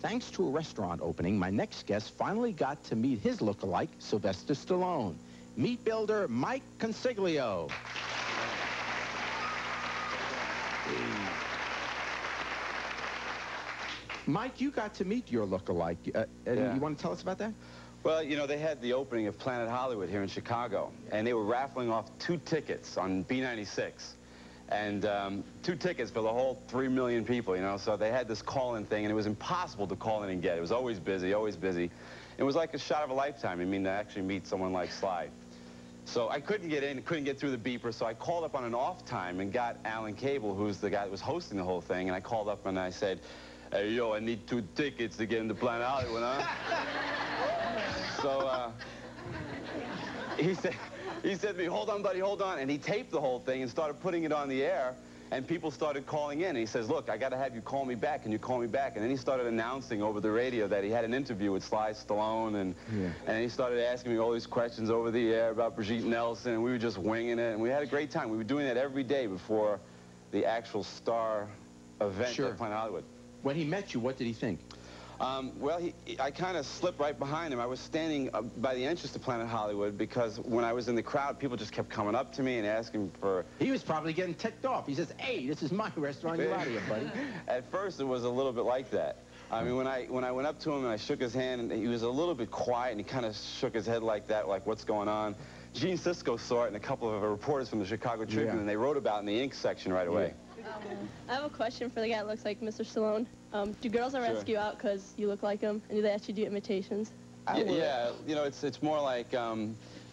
thanks to a restaurant opening, my next guest finally got to meet his look-alike, Sylvester Stallone. Meat builder Mike Consiglio. Mike, you got to meet your look-alike. You want to tell us about that? Well, you know, they had the opening of Planet Hollywood here in Chicago, and they were raffling off 2 tickets on B96. And 2 tickets for the whole 3 million people, you know, so they had this call-in thing, and it was impossible to call in and get. It was always busy, always busy. It was like a shot of a lifetime, I mean, to actually meet someone like Sly. So I couldn't get in, couldn't get through the beeper, so I called up on an off time and got Alan Cable, who's the guy that was hosting the whole thing, and I called up and I said, "Hey, yo, I need 2 tickets to get into Planet Hollywood, huh?" So he said to me, "Hold on, buddy, hold on." And he taped the whole thing and started putting it on the air, and people started calling in. And he says, "Look, I got to have you call me back. Can you call me back?" And then he started announcing over the radio that he had an interview with Sly Stallone, and he started asking me all these questions over the air about Brigitte Nelson, and we were just winging it, and we had a great time. We were doing that every day before the actual star event at Planet Hollywood. When he met you, what did he think? Well, I kind of slipped right behind him. I was standing by the entrance to Planet Hollywood because when I was in the crowd, people just kept coming up to me and asking for... He was probably getting ticked off. He says, "Hey, this is my restaurant. You're out of here, buddy." At first, it was a little bit like that. I mean, when I went up to him and I shook his hand, and he was a little bit quiet, and he kind of shook his head like that, like, what's going on? Gene Siskel saw it, and a couple of reporters from the Chicago Tribune, and they wrote about it in the ink section right away. I have a question for the guy that looks like Mr. Stallone. Do girls ever ask you out because you look like him, and do they ask you to do imitations? Yeah, you know, it's more like they're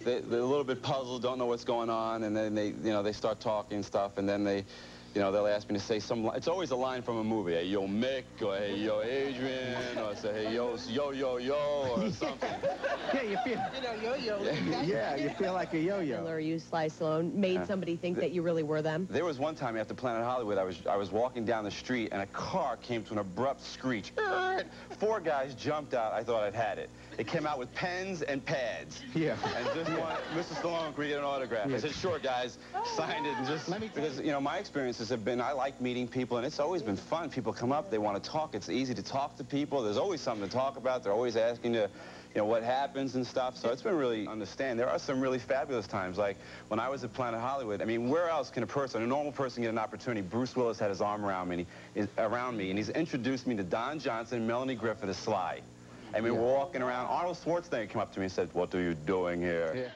a little bit puzzled, don't know what's going on, and then they start talking and stuff, and then they'll ask me to say some. It's always a line from a movie. "Hey, yo, Mick," or "Hey, yo, Adrian," or say, "Hey, yo, or something. Yeah, you feel. Yeah, you feel like a yo-yo. Or you, Sly Stallone, made somebody think that you really were them? There was one time after Planet Hollywood, I was walking down the street, and a car came to an abrupt screech. 4 guys jumped out. I thought I'd had it. They came out with pens and pads. Yeah. And just wanted, "Mr. Stallone, can we get an autograph?" I said, "Sure, guys." Signed it, and just because, you know, my experiences have been, I like meeting people, and it's always been fun. People come up, they want to talk. It's easy to talk to people. There's always something to talk about. They're always asking you, what happens and stuff. So it's been really understand. There are some really fabulous times, like when I was at Planet Hollywood. I mean, where else can a normal person, get an opportunity? Bruce Willis had his arm around me, and he's introduced me to Don Johnson and Melanie Griffith as Sly. I mean, we're walking around. Arnold Schwarzenegger came up to me and said, "What are you doing here?"